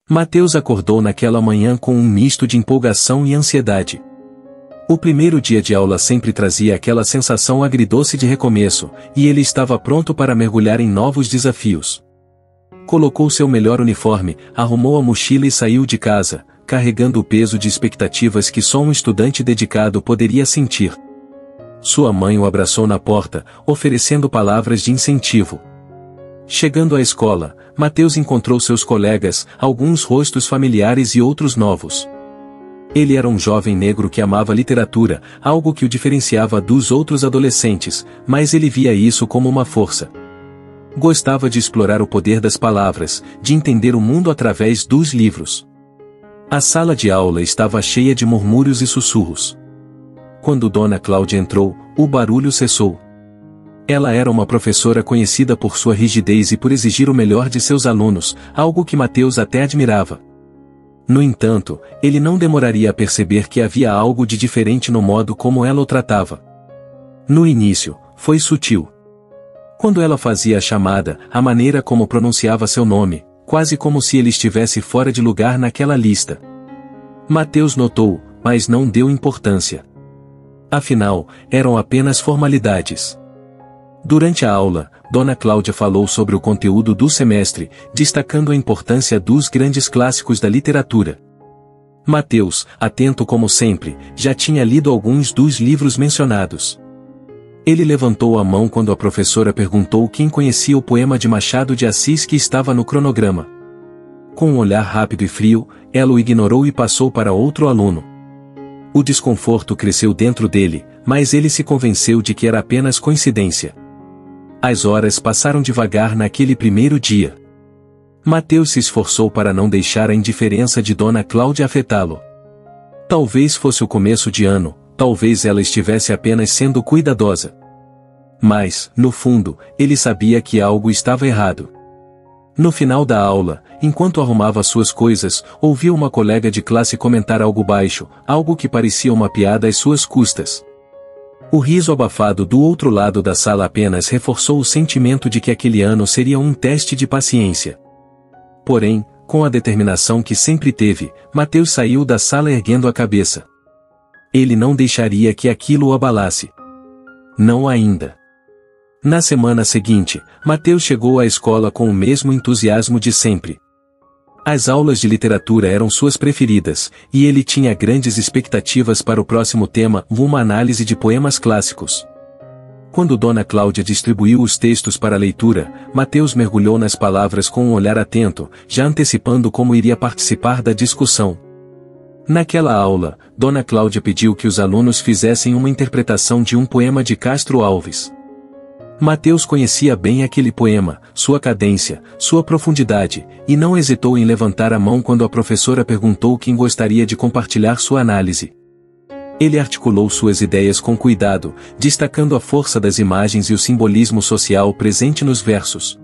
Mateus acordou naquela manhã com um misto de empolgação e ansiedade. O primeiro dia de aula sempre trazia aquela sensação agridoce de recomeço, e ele estava pronto para mergulhar em novos desafios. Colocou seu melhor uniforme, arrumou a mochila e saiu de casa, carregando o peso de expectativas que só um estudante dedicado poderia sentir. Sua mãe o abraçou na porta, oferecendo palavras de incentivo. Chegando à escola, Mateus encontrou seus colegas, alguns rostos familiares e outros novos. Ele era um jovem negro que amava literatura, algo que o diferenciava dos outros adolescentes, mas ele via isso como uma força. Gostava de explorar o poder das palavras, de entender o mundo através dos livros. A sala de aula estava cheia de murmúrios e sussurros. Quando Dona Cláudia entrou, o barulho cessou. Ela era uma professora conhecida por sua rigidez e por exigir o melhor de seus alunos, algo que Mateus até admirava. No entanto, ele não demoraria a perceber que havia algo de diferente no modo como ela o tratava. No início, foi sutil. Quando ela fazia a chamada, a maneira como pronunciava seu nome, quase como se ele estivesse fora de lugar naquela lista. Mateus notou, mas não deu importância. Afinal, eram apenas formalidades. Durante a aula, Dona Cláudia falou sobre o conteúdo do semestre, destacando a importância dos grandes clássicos da literatura. Mateus, atento como sempre, já tinha lido alguns dos livros mencionados. Ele levantou a mão quando a professora perguntou quem conhecia o poema de Machado de Assis que estava no cronograma. Com um olhar rápido e frio, ela o ignorou e passou para outro aluno. O desconforto cresceu dentro dele, mas ele se convenceu de que era apenas coincidência. As horas passaram devagar naquele primeiro dia. Mateus se esforçou para não deixar a indiferença de Dona Cláudia afetá-lo. Talvez fosse o começo de ano, talvez ela estivesse apenas sendo cuidadosa. Mas, no fundo, ele sabia que algo estava errado. No final da aula, enquanto arrumava suas coisas, ouviu uma colega de classe comentar algo baixo, algo que parecia uma piada às suas custas. O riso abafado do outro lado da sala apenas reforçou o sentimento de que aquele ano seria um teste de paciência. Porém, com a determinação que sempre teve, Mateus saiu da sala erguendo a cabeça. Ele não deixaria que aquilo o abalasse. Não ainda. Na semana seguinte, Mateus chegou à escola com o mesmo entusiasmo de sempre. As aulas de literatura eram suas preferidas, e ele tinha grandes expectativas para o próximo tema, uma análise de poemas clássicos. Quando Dona Cláudia distribuiu os textos para leitura, Mateus mergulhou nas palavras com um olhar atento, já antecipando como iria participar da discussão. Naquela aula, Dona Cláudia pediu que os alunos fizessem uma interpretação de um poema de Castro Alves. Mateus conhecia bem aquele poema, sua cadência, sua profundidade, e não hesitou em levantar a mão quando a professora perguntou quem gostaria de compartilhar sua análise. Ele articulou suas ideias com cuidado, destacando a força das imagens e o simbolismo social presente nos versos.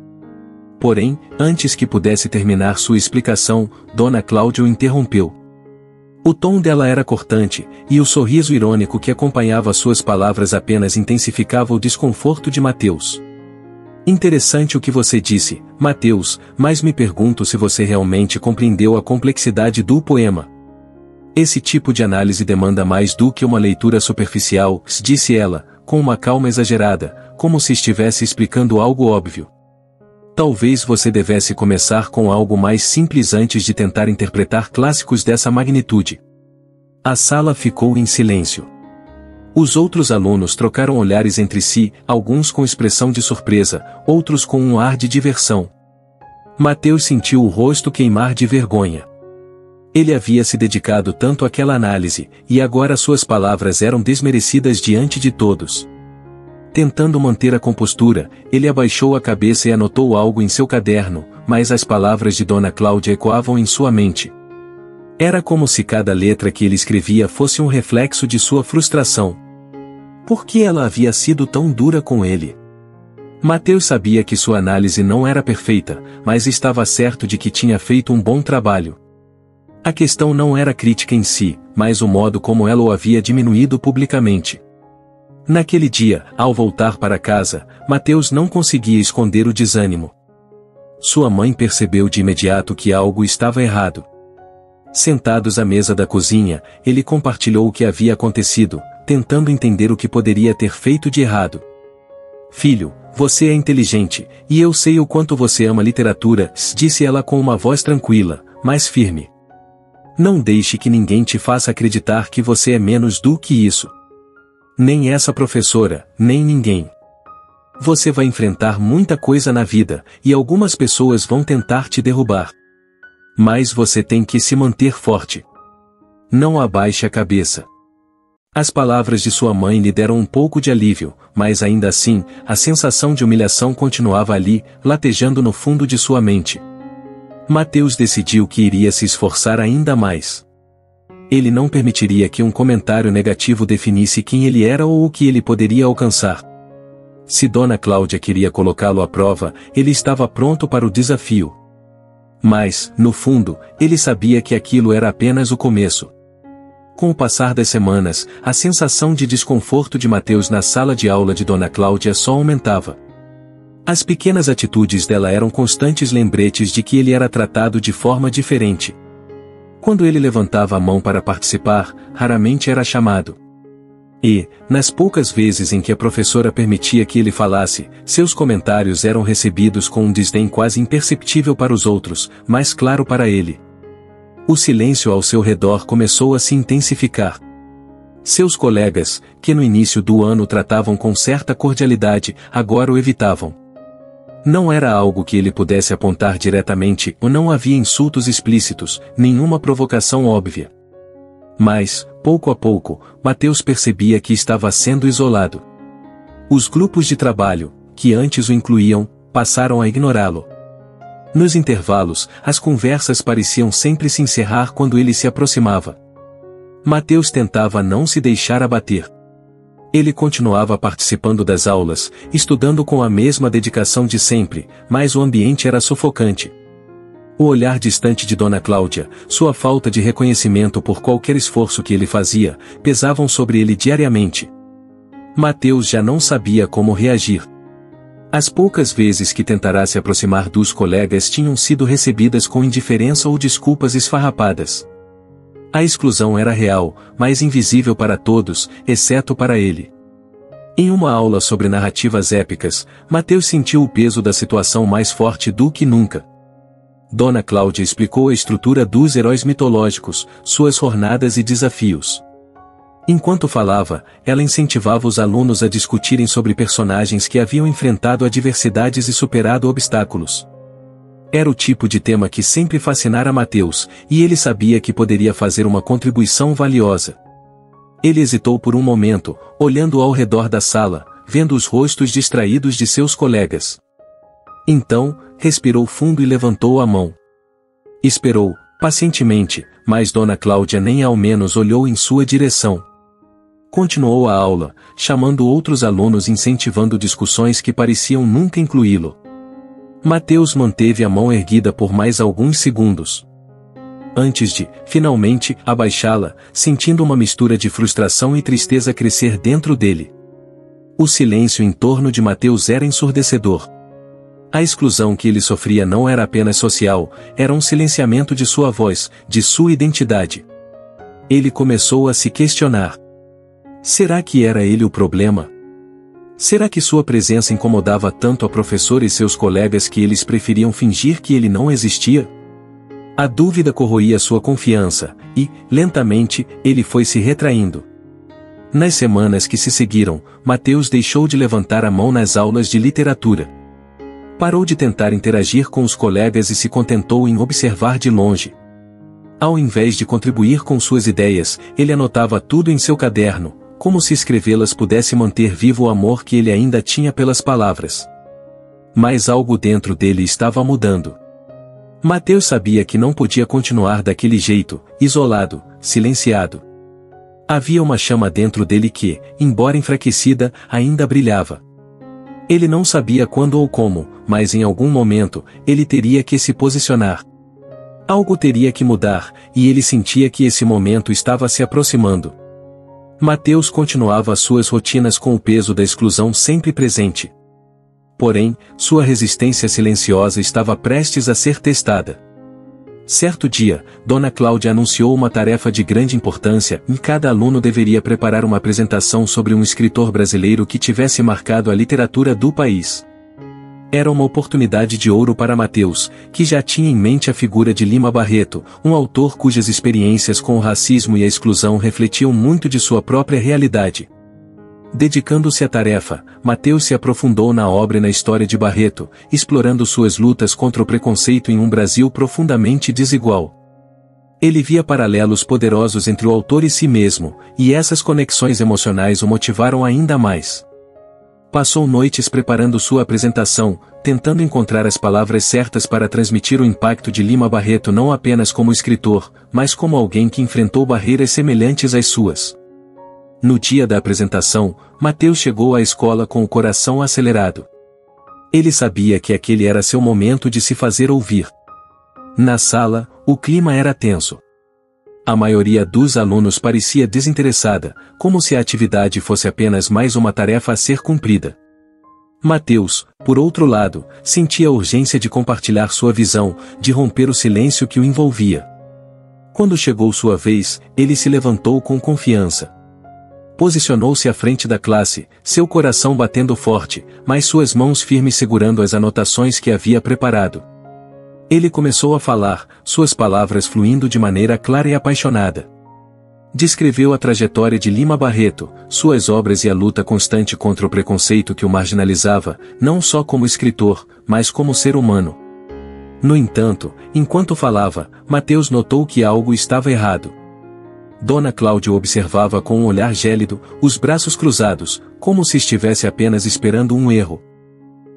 Porém, antes que pudesse terminar sua explicação, Dona Cláudia o interrompeu. O tom dela era cortante, e o sorriso irônico que acompanhava suas palavras apenas intensificava o desconforto de Mateus. Interessante o que você disse, Mateus, mas me pergunto se você realmente compreendeu a complexidade do poema. Esse tipo de análise demanda mais do que uma leitura superficial, disse ela, com uma calma exagerada, como se estivesse explicando algo óbvio. Talvez você devesse começar com algo mais simples antes de tentar interpretar clássicos dessa magnitude. A sala ficou em silêncio. Os outros alunos trocaram olhares entre si, alguns com expressão de surpresa, outros com um ar de diversão. Mateus sentiu o rosto queimar de vergonha. Ele havia se dedicado tanto àquela análise, e agora suas palavras eram desmerecidas diante de todos. Tentando manter a compostura, ele abaixou a cabeça e anotou algo em seu caderno, mas as palavras de Dona Cláudia ecoavam em sua mente. Era como se cada letra que ele escrevia fosse um reflexo de sua frustração. Por que ela havia sido tão dura com ele? Mateus sabia que sua análise não era perfeita, mas estava certo de que tinha feito um bom trabalho. A questão não era a crítica em si, mas o modo como ela o havia diminuído publicamente. Naquele dia, ao voltar para casa, Mateus não conseguia esconder o desânimo. Sua mãe percebeu de imediato que algo estava errado. Sentados à mesa da cozinha, ele compartilhou o que havia acontecido, tentando entender o que poderia ter feito de errado. Filho, você é inteligente, e eu sei o quanto você ama literatura, disse ela com uma voz tranquila, mas firme. Não deixe que ninguém te faça acreditar que você é menos do que isso. Nem essa professora, nem ninguém. Você vai enfrentar muita coisa na vida, e algumas pessoas vão tentar te derrubar. Mas você tem que se manter forte. Não abaixe a cabeça. As palavras de sua mãe lhe deram um pouco de alívio, mas ainda assim, a sensação de humilhação continuava ali, latejando no fundo de sua mente. Mateus decidiu que iria se esforçar ainda mais. Ele não permitiria que um comentário negativo definisse quem ele era ou o que ele poderia alcançar. Se Dona Cláudia queria colocá-lo à prova, ele estava pronto para o desafio. Mas, no fundo, ele sabia que aquilo era apenas o começo. Com o passar das semanas, a sensação de desconforto de Mateus na sala de aula de Dona Cláudia só aumentava. As pequenas atitudes dela eram constantes lembretes de que ele era tratado de forma diferente. Quando ele levantava a mão para participar, raramente era chamado. E, nas poucas vezes em que a professora permitia que ele falasse, seus comentários eram recebidos com um desdém quase imperceptível para os outros, mas claro para ele. O silêncio ao seu redor começou a se intensificar. Seus colegas, que no início do ano tratavam com certa cordialidade, agora o evitavam. Não era algo que ele pudesse apontar diretamente, ou não havia insultos explícitos, nenhuma provocação óbvia. Mas, pouco a pouco, Mateus percebia que estava sendo isolado. Os grupos de trabalho, que antes o incluíam, passaram a ignorá-lo. Nos intervalos, as conversas pareciam sempre se encerrar quando ele se aproximava. Mateus tentava não se deixar abater. Ele continuava participando das aulas, estudando com a mesma dedicação de sempre, mas o ambiente era sufocante. O olhar distante de Dona Cláudia, sua falta de reconhecimento por qualquer esforço que ele fazia, pesavam sobre ele diariamente. Mateus já não sabia como reagir. As poucas vezes que tentara se aproximar dos colegas tinham sido recebidas com indiferença ou desculpas esfarrapadas. A exclusão era real, mas invisível para todos, exceto para ele. Em uma aula sobre narrativas épicas, Mateus sentiu o peso da situação mais forte do que nunca. Dona Cláudia explicou a estrutura dos heróis mitológicos, suas jornadas e desafios. Enquanto falava, ela incentivava os alunos a discutirem sobre personagens que haviam enfrentado adversidades e superado obstáculos. Era o tipo de tema que sempre fascinara Mateus, e ele sabia que poderia fazer uma contribuição valiosa. Ele hesitou por um momento, olhando ao redor da sala, vendo os rostos distraídos de seus colegas. Então, respirou fundo e levantou a mão. Esperou, pacientemente, mas Dona Cláudia nem ao menos olhou em sua direção. Continuou a aula, chamando outros alunos e incentivando discussões que pareciam nunca incluí-lo. Mateus manteve a mão erguida por mais alguns segundos. Antes de, finalmente, abaixá-la, sentindo uma mistura de frustração e tristeza crescer dentro dele. O silêncio em torno de Mateus era ensurdecedor. A exclusão que ele sofria não era apenas social, era um silenciamento de sua voz, de sua identidade. Ele começou a se questionar. Será que era ele o problema? Será que sua presença incomodava tanto a professora e seus colegas que eles preferiam fingir que ele não existia? A dúvida corroía sua confiança, e, lentamente, ele foi se retraindo. Nas semanas que se seguiram, Mateus deixou de levantar a mão nas aulas de literatura. Parou de tentar interagir com os colegas e se contentou em observar de longe. Ao invés de contribuir com suas ideias, ele anotava tudo em seu caderno, como se escrevê-las pudesse manter vivo o amor que ele ainda tinha pelas palavras. Mas algo dentro dele estava mudando. Mateus sabia que não podia continuar daquele jeito, isolado, silenciado. Havia uma chama dentro dele que, embora enfraquecida, ainda brilhava. Ele não sabia quando ou como, mas em algum momento, ele teria que se posicionar. Algo teria que mudar, e ele sentia que esse momento estava se aproximando. Mateus continuava suas rotinas com o peso da exclusão sempre presente. Porém, sua resistência silenciosa estava prestes a ser testada. Certo dia, Dona Cláudia anunciou uma tarefa de grande importância e cada aluno deveria preparar uma apresentação sobre um escritor brasileiro que tivesse marcado a literatura do país. Era uma oportunidade de ouro para Mateus, que já tinha em mente a figura de Lima Barreto, um autor cujas experiências com o racismo e a exclusão refletiam muito de sua própria realidade. Dedicando-se à tarefa, Mateus se aprofundou na obra e na história de Barreto, explorando suas lutas contra o preconceito em um Brasil profundamente desigual. Ele via paralelos poderosos entre o autor e si mesmo, e essas conexões emocionais o motivaram ainda mais. Passou noites preparando sua apresentação, tentando encontrar as palavras certas para transmitir o impacto de Lima Barreto não apenas como escritor, mas como alguém que enfrentou barreiras semelhantes às suas. No dia da apresentação, Mateus chegou à escola com o coração acelerado. Ele sabia que aquele era seu momento de se fazer ouvir. Na sala, o clima era tenso. A maioria dos alunos parecia desinteressada, como se a atividade fosse apenas mais uma tarefa a ser cumprida. Mateus, por outro lado, sentia a urgência de compartilhar sua visão, de romper o silêncio que o envolvia. Quando chegou sua vez, ele se levantou com confiança. Posicionou-se à frente da classe, seu coração batendo forte, mas suas mãos firmes segurando as anotações que havia preparado. Ele começou a falar, suas palavras fluindo de maneira clara e apaixonada. Descreveu a trajetória de Lima Barreto, suas obras e a luta constante contra o preconceito que o marginalizava, não só como escritor, mas como ser humano. No entanto, enquanto falava, Mateus notou que algo estava errado. Dona Cláudia o observava com um olhar gélido, os braços cruzados, como se estivesse apenas esperando um erro.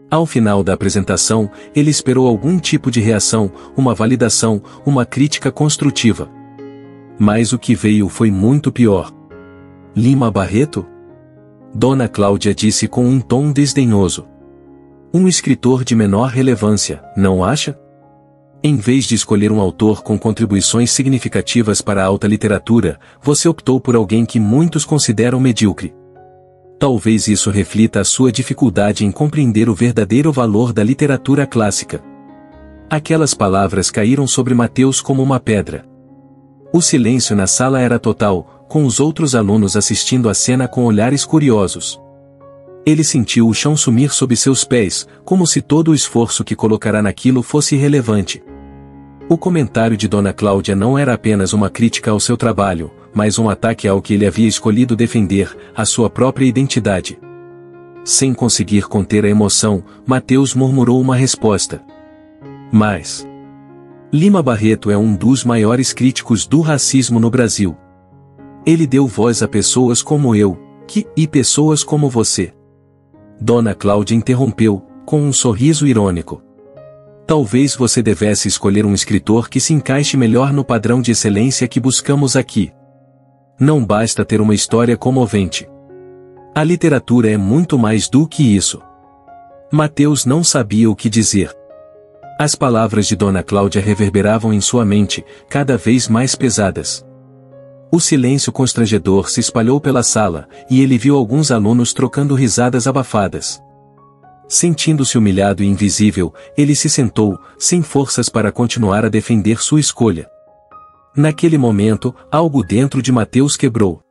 Ao final da apresentação, ele esperou algum tipo de reação, uma validação, uma crítica construtiva. Mas o que veio foi muito pior. Lima Barreto? Dona Cláudia disse com um tom desdenhoso. Um escritor de menor relevância, não acha? Em vez de escolher um autor com contribuições significativas para a alta literatura, você optou por alguém que muitos consideram medíocre. Talvez isso reflita a sua dificuldade em compreender o verdadeiro valor da literatura clássica. Aquelas palavras caíram sobre Mateus como uma pedra. O silêncio na sala era total, com os outros alunos assistindo à cena com olhares curiosos. Ele sentiu o chão sumir sob seus pés, como se todo o esforço que colocara naquilo fosse irrelevante. O comentário de Dona Cláudia não era apenas uma crítica ao seu trabalho, mas um ataque ao que ele havia escolhido defender, a sua própria identidade. Sem conseguir conter a emoção, Mateus murmurou uma resposta. Mas Lima Barreto é um dos maiores críticos do racismo no Brasil. Ele deu voz a pessoas como eu, e pessoas como você. Dona Cláudia interrompeu, com um sorriso irônico. Talvez você devesse escolher um escritor que se encaixe melhor no padrão de excelência que buscamos aqui. Não basta ter uma história comovente. A literatura é muito mais do que isso. Mateus não sabia o que dizer. As palavras de Dona Cláudia reverberavam em sua mente, cada vez mais pesadas. O silêncio constrangedor se espalhou pela sala, e ele viu alguns alunos trocando risadas abafadas. Sentindo-se humilhado e invisível, ele se sentou, sem forças para continuar a defender sua escolha. Naquele momento, algo dentro de Mateus quebrou.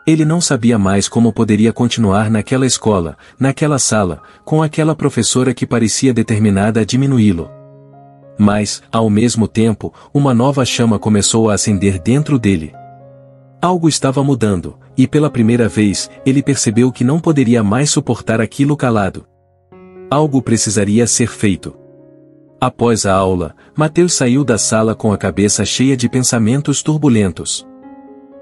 Ele não sabia mais como poderia continuar naquela escola, naquela sala, com aquela professora que parecia determinada a diminuí-lo. Mas, ao mesmo tempo, uma nova chama começou a acender dentro dele. Algo estava mudando, e pela primeira vez, ele percebeu que não poderia mais suportar aquilo calado. Algo precisaria ser feito. Após a aula, Mateus saiu da sala com a cabeça cheia de pensamentos turbulentos.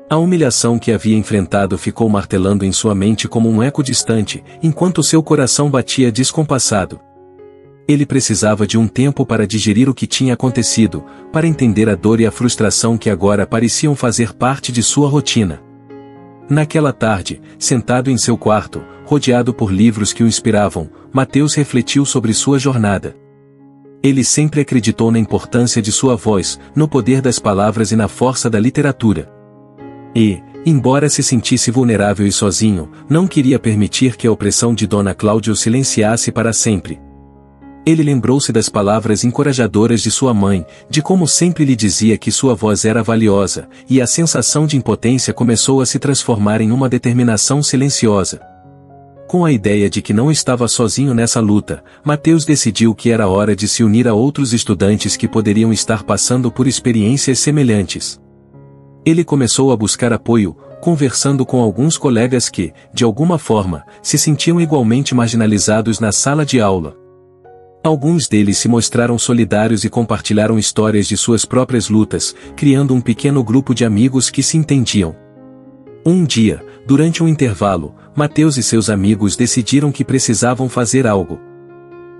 A humilhação que havia enfrentado ficou martelando em sua mente como um eco distante, enquanto seu coração batia descompassado. Ele precisava de um tempo para digerir o que tinha acontecido, para entender a dor e a frustração que agora pareciam fazer parte de sua rotina. Naquela tarde, sentado em seu quarto, rodeado por livros que o inspiravam, Mateus refletiu sobre sua jornada. Ele sempre acreditou na importância de sua voz, no poder das palavras e na força da literatura. E, Embora se sentisse vulnerável e sozinho, não queria permitir que a opressão de Dona Cláudia o silenciasse para sempre. Ele lembrou-se das palavras encorajadoras de sua mãe, de como sempre lhe dizia que sua voz era valiosa, e a sensação de impotência começou a se transformar em uma determinação silenciosa. Com a ideia de que não estava sozinho nessa luta, Mateus decidiu que era hora de se unir a outros estudantes que poderiam estar passando por experiências semelhantes. Ele começou a buscar apoio, conversando com alguns colegas que, de alguma forma, se sentiam igualmente marginalizados na sala de aula. Alguns deles se mostraram solidários e compartilharam histórias de suas próprias lutas, criando um pequeno grupo de amigos que se entendiam. Um dia, durante um intervalo, Mateus e seus amigos decidiram que precisavam fazer algo.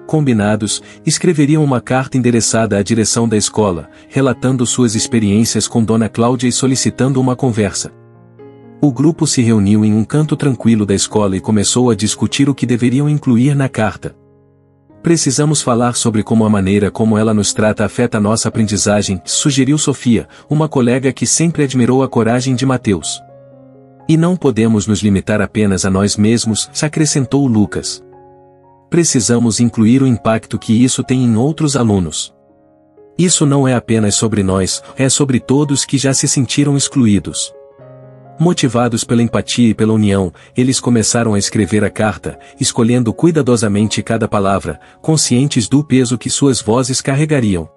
Combinados, escreveriam uma carta endereçada à direção da escola, relatando suas experiências com Dona Cláudia e solicitando uma conversa. O grupo se reuniu em um canto tranquilo da escola e começou a discutir o que deveriam incluir na carta. Precisamos falar sobre como a maneira como ela nos trata afeta nossa aprendizagem, sugeriu Sofia, uma colega que sempre admirou a coragem de Mateus. E não podemos nos limitar apenas a nós mesmos, acrescentou Lucas. Precisamos incluir o impacto que isso tem em outros alunos. Isso não é apenas sobre nós, é sobre todos que já se sentiram excluídos. Motivados pela empatia e pela união, eles começaram a escrever a carta, escolhendo cuidadosamente cada palavra, conscientes do peso que suas vozes carregariam.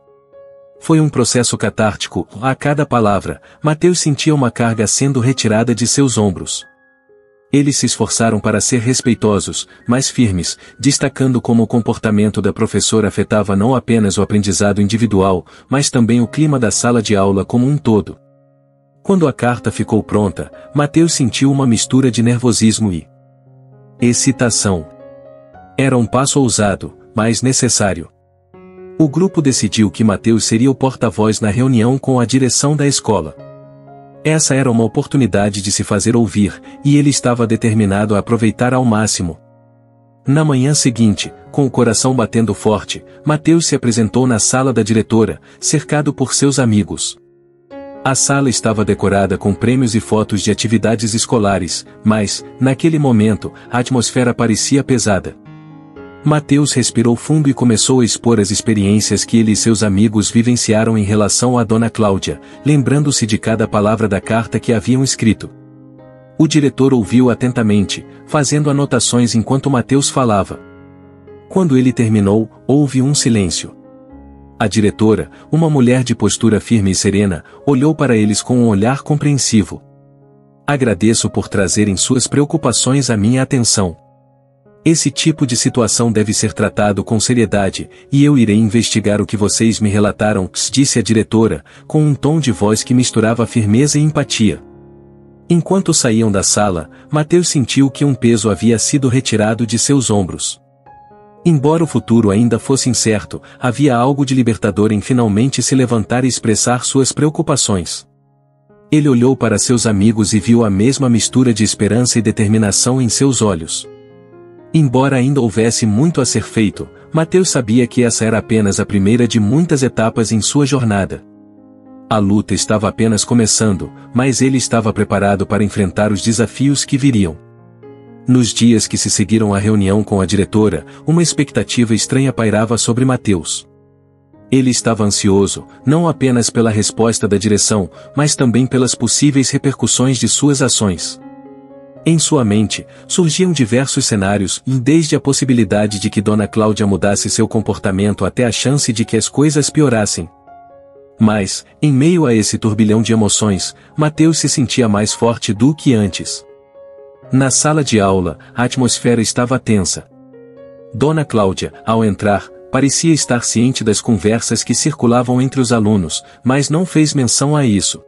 Foi um processo catártico, a cada palavra, Mateus sentia uma carga sendo retirada de seus ombros. Eles se esforçaram para ser respeitosos, mas firmes, destacando como o comportamento da professora afetava não apenas o aprendizado individual, mas também o clima da sala de aula como um todo. Quando a carta ficou pronta, Mateus sentiu uma mistura de nervosismo e excitação. Era um passo ousado, mas necessário. O grupo decidiu que Mateus seria o porta-voz na reunião com a direção da escola. Essa era uma oportunidade de se fazer ouvir, e ele estava determinado a aproveitar ao máximo. Na manhã seguinte, com o coração batendo forte, Mateus se apresentou na sala da diretora, cercado por seus amigos. A sala estava decorada com prêmios e fotos de atividades escolares, mas, naquele momento, a atmosfera parecia pesada. Mateus respirou fundo e começou a expor as experiências que ele e seus amigos vivenciaram em relação a Dona Cláudia, lembrando-se de cada palavra da carta que haviam escrito. O diretor ouviu atentamente, fazendo anotações enquanto Mateus falava. Quando ele terminou, houve um silêncio. A diretora, uma mulher de postura firme e serena, olhou para eles com um olhar compreensivo. Agradeço por trazerem suas preocupações à minha atenção. Esse tipo de situação deve ser tratado com seriedade, e eu irei investigar o que vocês me relataram, disse a diretora, com um tom de voz que misturava firmeza e empatia. Enquanto saíam da sala, Mateus sentiu que um peso havia sido retirado de seus ombros. Embora o futuro ainda fosse incerto, havia algo de libertador em finalmente se levantar e expressar suas preocupações. Ele olhou para seus amigos e viu a mesma mistura de esperança e determinação em seus olhos. Embora ainda houvesse muito a ser feito, Mateus sabia que essa era apenas a primeira de muitas etapas em sua jornada. A luta estava apenas começando, mas ele estava preparado para enfrentar os desafios que viriam. Nos dias que se seguiram à reunião com a diretora, uma expectativa estranha pairava sobre Mateus. Ele estava ansioso, não apenas pela resposta da direção, mas também pelas possíveis repercussões de suas ações. Em sua mente, surgiam diversos cenários, desde a possibilidade de que Dona Cláudia mudasse seu comportamento até a chance de que as coisas piorassem. Mas, em meio a esse turbilhão de emoções, Mateus se sentia mais forte do que antes. Na sala de aula, a atmosfera estava tensa. Dona Cláudia, ao entrar, parecia estar ciente das conversas que circulavam entre os alunos, mas não fez menção a isso.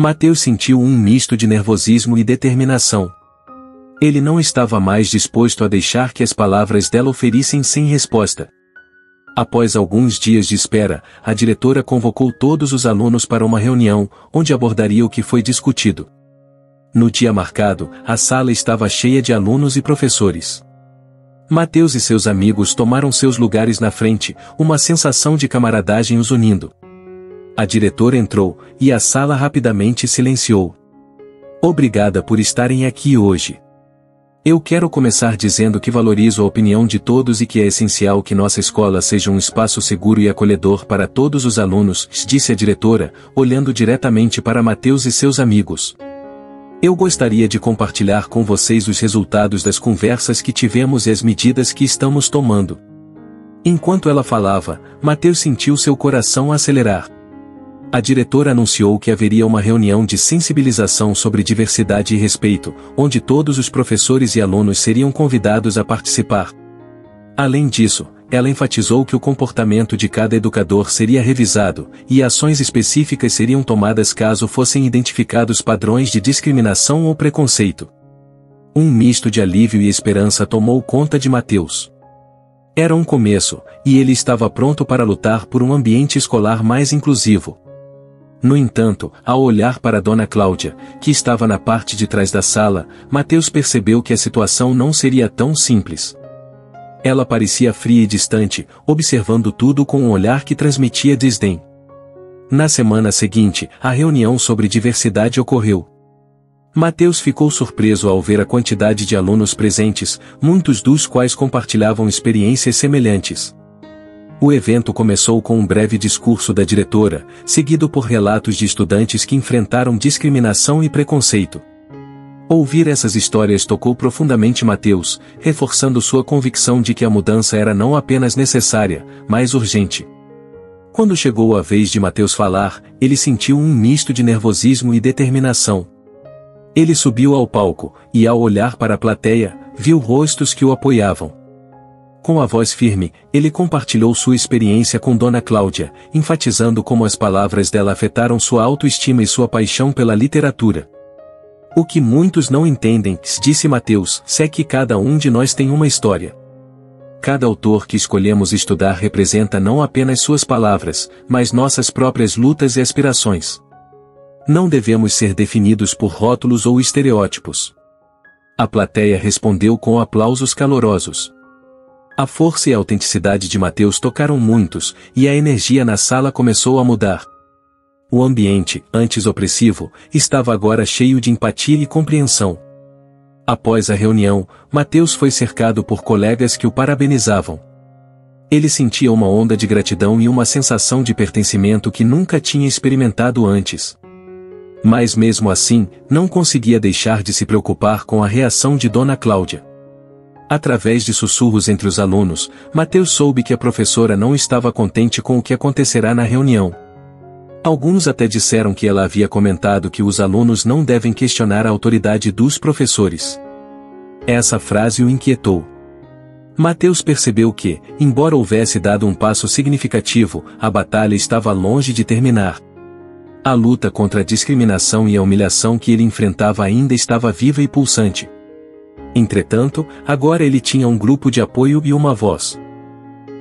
Mateus sentiu um misto de nervosismo e determinação. Ele não estava mais disposto a deixar que as palavras dela o ferissem sem resposta. Após alguns dias de espera, a diretora convocou todos os alunos para uma reunião, onde abordaria o que foi discutido. No dia marcado, a sala estava cheia de alunos e professores. Mateus e seus amigos tomaram seus lugares na frente, uma sensação de camaradagem os unindo. A diretora entrou, e a sala rapidamente silenciou. Obrigada por estarem aqui hoje. Eu quero começar dizendo que valorizo a opinião de todos e que é essencial que nossa escola seja um espaço seguro e acolhedor para todos os alunos, disse a diretora, olhando diretamente para Mateus e seus amigos. Eu gostaria de compartilhar com vocês os resultados das conversas que tivemos e as medidas que estamos tomando. Enquanto ela falava, Mateus sentiu seu coração acelerar. A diretora anunciou que haveria uma reunião de sensibilização sobre diversidade e respeito, onde todos os professores e alunos seriam convidados a participar. Além disso, ela enfatizou que o comportamento de cada educador seria revisado, e ações específicas seriam tomadas caso fossem identificados padrões de discriminação ou preconceito. Um misto de alívio e esperança tomou conta de Mateus. Era um começo, e ele estava pronto para lutar por um ambiente escolar mais inclusivo. No entanto, ao olhar para Dona Cláudia, que estava na parte de trás da sala, Mateus percebeu que a situação não seria tão simples. Ela parecia fria e distante, observando tudo com um olhar que transmitia desdém. Na semana seguinte, a reunião sobre diversidade ocorreu. Mateus ficou surpreso ao ver a quantidade de alunos presentes, muitos dos quais compartilhavam experiências semelhantes. O evento começou com um breve discurso da diretora, seguido por relatos de estudantes que enfrentaram discriminação e preconceito. Ouvir essas histórias tocou profundamente Mateus, reforçando sua convicção de que a mudança era não apenas necessária, mas urgente. Quando chegou a vez de Mateus falar, ele sentiu um misto de nervosismo e determinação. Ele subiu ao palco, e ao olhar para a plateia, viu rostos que o apoiavam. Com a voz firme, ele compartilhou sua experiência com Dona Cláudia, enfatizando como as palavras dela afetaram sua autoestima e sua paixão pela literatura. O que muitos não entendem, disse Mateus, é que cada um de nós tem uma história. Cada autor que escolhemos estudar representa não apenas suas palavras, mas nossas próprias lutas e aspirações. Não devemos ser definidos por rótulos ou estereótipos. A plateia respondeu com aplausos calorosos. A força e a autenticidade de Mateus tocaram muitos, e a energia na sala começou a mudar. O ambiente, antes opressivo, estava agora cheio de empatia e compreensão. Após a reunião, Mateus foi cercado por colegas que o parabenizavam. Ele sentia uma onda de gratidão e uma sensação de pertencimento que nunca tinha experimentado antes. Mas mesmo assim, não conseguia deixar de se preocupar com a reação de Dona Cláudia. Através de sussurros entre os alunos, Mateus soube que a professora não estava contente com o que acontecerá na reunião. Alguns até disseram que ela havia comentado que os alunos não devem questionar a autoridade dos professores. Essa frase o inquietou. Mateus percebeu que, embora houvesse dado um passo significativo, a batalha estava longe de terminar. A luta contra a discriminação e a humilhação que ele enfrentava ainda estava viva e pulsante. Entretanto, agora ele tinha um grupo de apoio e uma voz.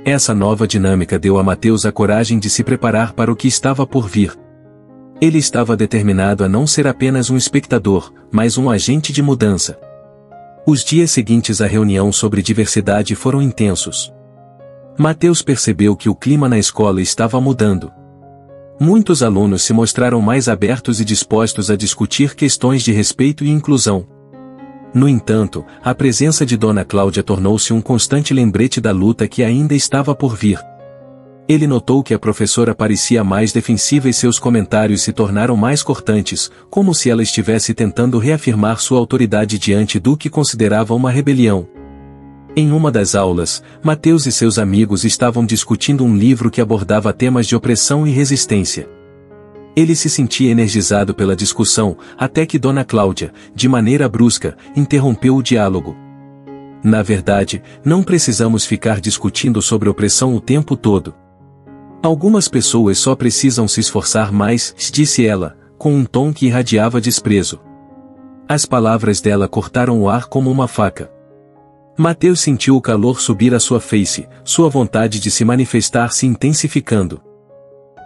Essa nova dinâmica deu a Mateus a coragem de se preparar para o que estava por vir. Ele estava determinado a não ser apenas um espectador, mas um agente de mudança. Os dias seguintes à reunião sobre diversidade foram intensos. Mateus percebeu que o clima na escola estava mudando. Muitos alunos se mostraram mais abertos e dispostos a discutir questões de respeito e inclusão. No entanto, a presença de Dona Cláudia tornou-se um constante lembrete da luta que ainda estava por vir. Ele notou que a professora parecia mais defensiva e seus comentários se tornaram mais cortantes, como se ela estivesse tentando reafirmar sua autoridade diante do que considerava uma rebelião. Em uma das aulas, Mateus e seus amigos estavam discutindo um livro que abordava temas de opressão e resistência. Ele se sentia energizado pela discussão, até que Dona Cláudia, de maneira brusca, interrompeu o diálogo. Na verdade, não precisamos ficar discutindo sobre opressão o tempo todo. Algumas pessoas só precisam se esforçar mais, disse ela, com um tom que irradiava desprezo. As palavras dela cortaram o ar como uma faca. Mateus sentiu o calor subir à sua face, sua vontade de se manifestar se intensificando.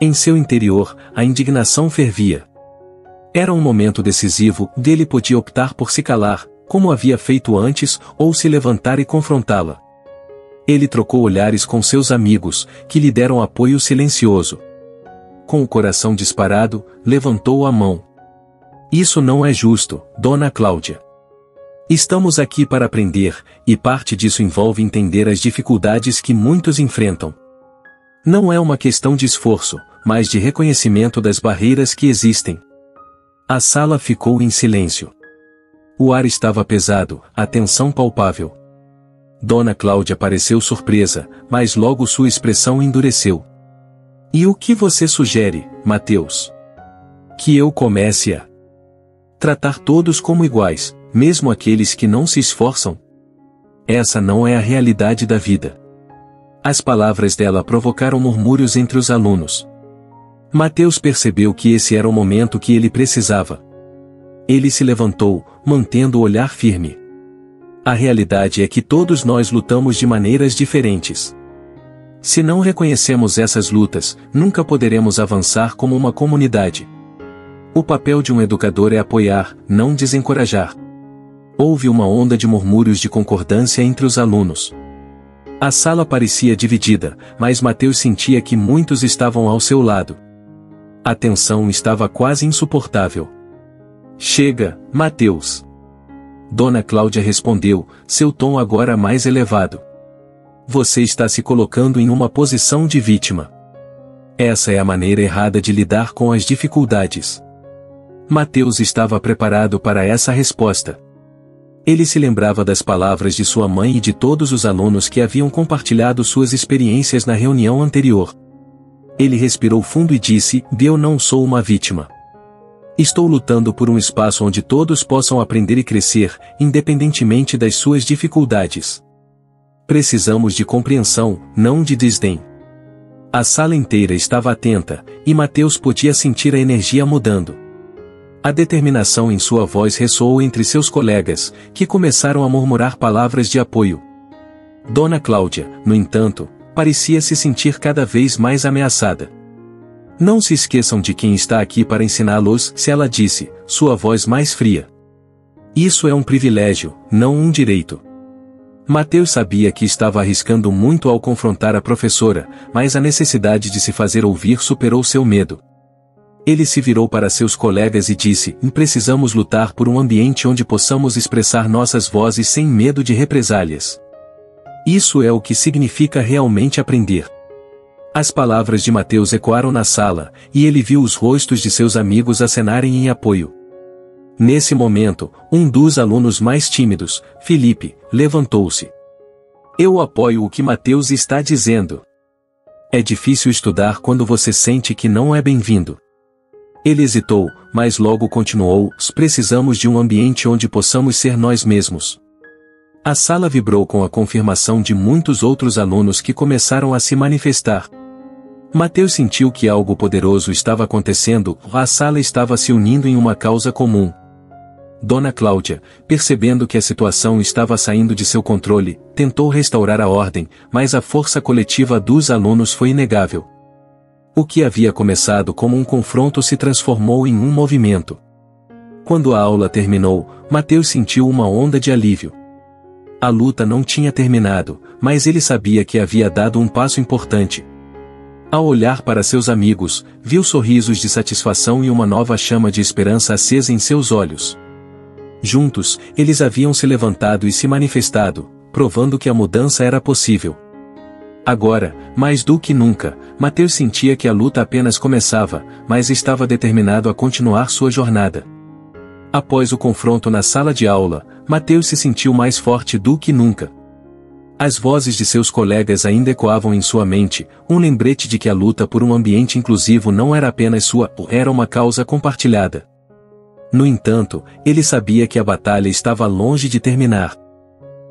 Em seu interior, a indignação fervia. Era um momento decisivo, ele podia optar por se calar, como havia feito antes, ou se levantar e confrontá-la. Ele trocou olhares com seus amigos, que lhe deram apoio silencioso. Com o coração disparado, levantou a mão. Isso não é justo, Dona Cláudia. Estamos aqui para aprender, e parte disso envolve entender as dificuldades que muitos enfrentam. Não é uma questão de esforço, mas de reconhecimento das barreiras que existem. A sala ficou em silêncio. O ar estava pesado, a tensão palpável. Dona Cláudia pareceu surpresa, mas logo sua expressão endureceu. E o que você sugere, Mateus? Que eu comece a tratar todos como iguais, mesmo aqueles que não se esforçam? Essa não é a realidade da vida. As palavras dela provocaram murmúrios entre os alunos. Mateus percebeu que esse era o momento que ele precisava. Ele se levantou, mantendo o olhar firme. A realidade é que todos nós lutamos de maneiras diferentes. Se não reconhecemos essas lutas, nunca poderemos avançar como uma comunidade. O papel de um educador é apoiar, não desencorajar. Houve uma onda de murmúrios de concordância entre os alunos. A sala parecia dividida, mas Mateus sentia que muitos estavam ao seu lado. A tensão estava quase insuportável. Chega, Mateus. Dona Cláudia respondeu, seu tom agora mais elevado. Você está se colocando em uma posição de vítima. Essa é a maneira errada de lidar com as dificuldades. Mateus estava preparado para essa resposta. Ele se lembrava das palavras de sua mãe e de todos os alunos que haviam compartilhado suas experiências na reunião anterior. Ele respirou fundo e disse, eu não sou uma vítima. Estou lutando por um espaço onde todos possam aprender e crescer, independentemente das suas dificuldades. Precisamos de compreensão, não de desdém. A sala inteira estava atenta, e Mateus podia sentir a energia mudando. A determinação em sua voz ressoou entre seus colegas, que começaram a murmurar palavras de apoio. Dona Cláudia, no entanto, parecia se sentir cada vez mais ameaçada. Não se esqueçam de quem está aqui para ensiná-los, se ela disse, sua voz mais fria. Isso é um privilégio, não um direito. Mateus sabia que estava arriscando muito ao confrontar a professora, mas a necessidade de se fazer ouvir superou seu medo. Ele se virou para seus colegas e disse, precisamos lutar por um ambiente onde possamos expressar nossas vozes sem medo de represálias. Isso é o que significa realmente aprender. As palavras de Mateus ecoaram na sala, e ele viu os rostos de seus amigos acenarem em apoio. Nesse momento, um dos alunos mais tímidos, Felipe, levantou-se. Eu apoio o que Mateus está dizendo. É difícil estudar quando você sente que não é bem-vindo. Ele hesitou, mas logo continuou, precisamos de um ambiente onde possamos ser nós mesmos. A sala vibrou com a confirmação de muitos outros alunos que começaram a se manifestar. Mateus sentiu que algo poderoso estava acontecendo, a sala estava se unindo em uma causa comum. Dona Cláudia, percebendo que a situação estava saindo de seu controle, tentou restaurar a ordem, mas a força coletiva dos alunos foi inegável. O que havia começado como um confronto se transformou em um movimento. Quando a aula terminou, Mateus sentiu uma onda de alívio. A luta não tinha terminado, mas ele sabia que havia dado um passo importante. Ao olhar para seus amigos, viu sorrisos de satisfação e uma nova chama de esperança acesa em seus olhos. Juntos, eles haviam se levantado e se manifestado, provando que a mudança era possível. Agora, mais do que nunca, Mateus sentia que a luta apenas começava, mas estava determinado a continuar sua jornada. Após o confronto na sala de aula, Mateus se sentiu mais forte do que nunca. As vozes de seus colegas ainda ecoavam em sua mente, um lembrete de que a luta por um ambiente inclusivo não era apenas sua, era uma causa compartilhada. No entanto, ele sabia que a batalha estava longe de terminar.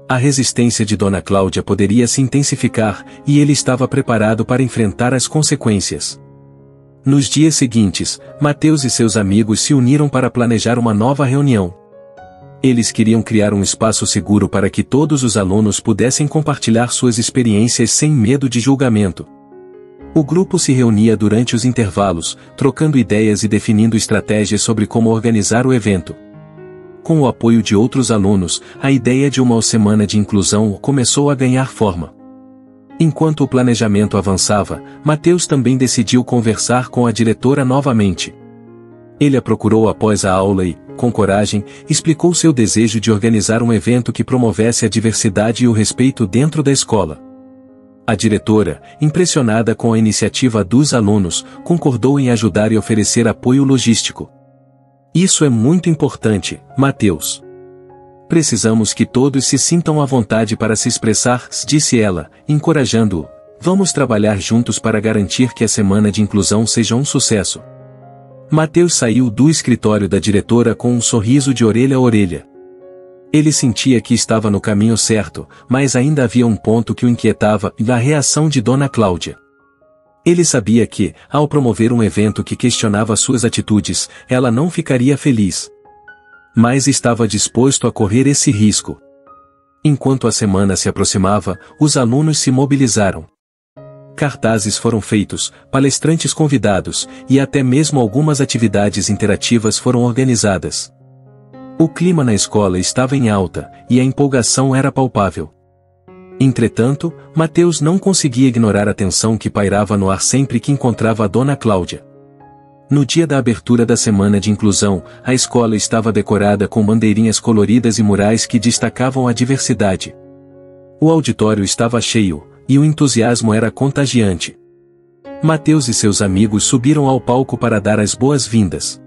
A resistência de Dona Cláudia poderia se intensificar, e ele estava preparado para enfrentar as consequências. Nos dias seguintes, Mateus e seus amigos se uniram para planejar uma nova reunião. Eles queriam criar um espaço seguro para que todos os alunos pudessem compartilhar suas experiências sem medo de julgamento. O grupo se reunia durante os intervalos, trocando ideias e definindo estratégias sobre como organizar o evento. Com o apoio de outros alunos, a ideia de uma semana de inclusão começou a ganhar forma. Enquanto o planejamento avançava, Mateus também decidiu conversar com a diretora novamente. Ele a procurou após a aula e, com coragem, explicou seu desejo de organizar um evento que promovesse a diversidade e o respeito dentro da escola. A diretora, impressionada com a iniciativa dos alunos, concordou em ajudar e oferecer apoio logístico. Isso é muito importante, Mateus. Precisamos que todos se sintam à vontade para se expressar, disse ela, encorajando-o. Vamos trabalhar juntos para garantir que a semana de inclusão seja um sucesso. Mateus saiu do escritório da diretora com um sorriso de orelha a orelha. Ele sentia que estava no caminho certo, mas ainda havia um ponto que o inquietava, a reação de Dona Cláudia. Ele sabia que, ao promover um evento que questionava suas atitudes, ela não ficaria feliz. Mas estava disposto a correr esse risco. Enquanto a semana se aproximava, os alunos se mobilizaram. Cartazes foram feitos, palestrantes convidados, e até mesmo algumas atividades interativas foram organizadas. O clima na escola estava em alta, e a empolgação era palpável. Entretanto, Mateus não conseguia ignorar a tensão que pairava no ar sempre que encontrava a Dona Cláudia. No dia da abertura da Semana de Inclusão, a escola estava decorada com bandeirinhas coloridas e murais que destacavam a diversidade. O auditório estava cheio, e o entusiasmo era contagiante. Mateus e seus amigos subiram ao palco para dar as boas-vindas.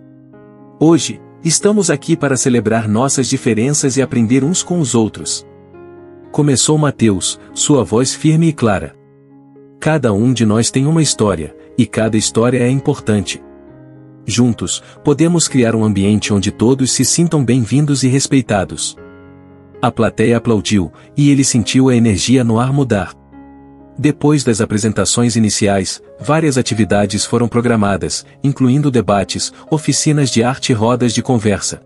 Hoje, estamos aqui para celebrar nossas diferenças e aprender uns com os outros. Começou Mateus, sua voz firme e clara. Cada um de nós tem uma história, e cada história é importante. Juntos, podemos criar um ambiente onde todos se sintam bem-vindos e respeitados. A plateia aplaudiu, e ele sentiu a energia no ar mudar. Depois das apresentações iniciais, várias atividades foram programadas, incluindo debates, oficinas de arte e rodas de conversa.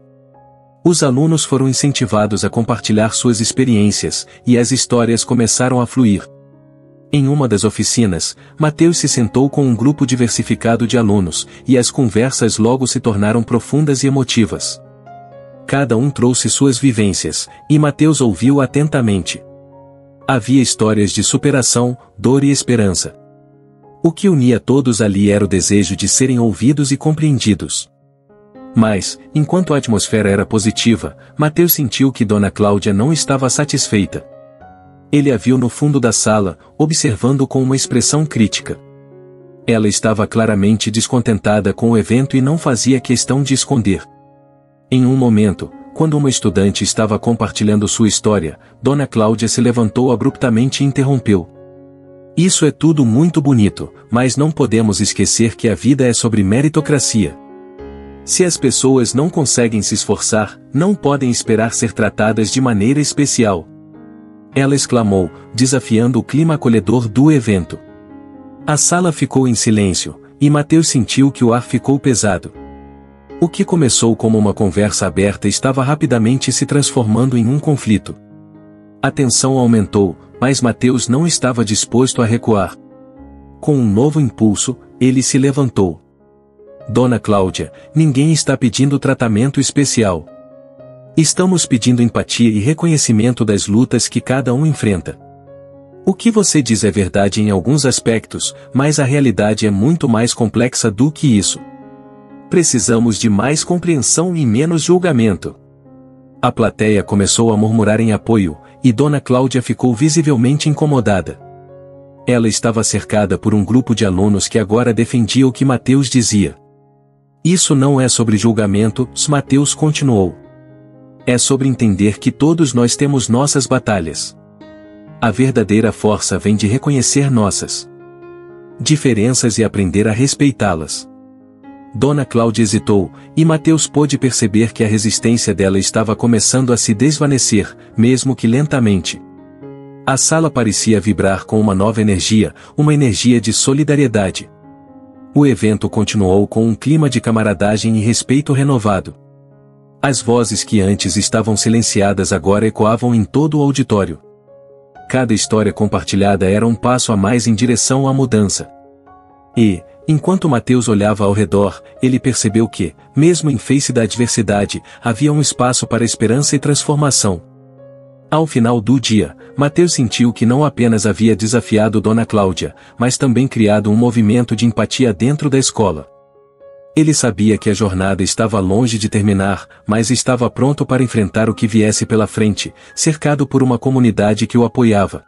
Os alunos foram incentivados a compartilhar suas experiências, e as histórias começaram a fluir. Em uma das oficinas, Mateus se sentou com um grupo diversificado de alunos, e as conversas logo se tornaram profundas e emotivas. Cada um trouxe suas vivências, e Mateus ouviu atentamente. Havia histórias de superação, dor e esperança. O que unia todos ali era o desejo de serem ouvidos e compreendidos. Mas, enquanto a atmosfera era positiva, Mateus sentiu que Dona Cláudia não estava satisfeita. Ele a viu no fundo da sala, observando com uma expressão crítica. Ela estava claramente descontentada com o evento e não fazia questão de esconder. Em um momento, quando uma estudante estava compartilhando sua história, Dona Cláudia se levantou abruptamente e interrompeu. Isso é tudo muito bonito, mas não podemos esquecer que a vida é sobre meritocracia. Se as pessoas não conseguem se esforçar, não podem esperar ser tratadas de maneira especial. Ela exclamou, desafiando o clima acolhedor do evento. A sala ficou em silêncio, e Mateus sentiu que o ar ficou pesado. O que começou como uma conversa aberta estava rapidamente se transformando em um conflito. A tensão aumentou, mas Mateus não estava disposto a recuar. Com um novo impulso, ele se levantou. Dona Cláudia, ninguém está pedindo tratamento especial. Estamos pedindo empatia e reconhecimento das lutas que cada um enfrenta. O que você diz é verdade em alguns aspectos, mas a realidade é muito mais complexa do que isso. Precisamos de mais compreensão e menos julgamento. A plateia começou a murmurar em apoio, e Dona Cláudia ficou visivelmente incomodada. Ela estava cercada por um grupo de alunos que agora defendia o que Mateus dizia. Isso não é sobre julgamento, Mateus continuou. É sobre entender que todos nós temos nossas batalhas. A verdadeira força vem de reconhecer nossas diferenças e aprender a respeitá-las. Dona Cláudia hesitou, e Mateus pôde perceber que a resistência dela estava começando a se desvanecer, mesmo que lentamente. A sala parecia vibrar com uma nova energia, uma energia de solidariedade. O evento continuou com um clima de camaradagem e respeito renovado. As vozes que antes estavam silenciadas agora ecoavam em todo o auditório. Cada história compartilhada era um passo a mais em direção à mudança. E, enquanto Mateus olhava ao redor, ele percebeu que, mesmo em face da adversidade, havia um espaço para esperança e transformação. Ao final do dia, Mateus sentiu que não apenas havia desafiado Dona Cláudia, mas também criado um movimento de empatia dentro da escola. Ele sabia que a jornada estava longe de terminar, mas estava pronto para enfrentar o que viesse pela frente, cercado por uma comunidade que o apoiava.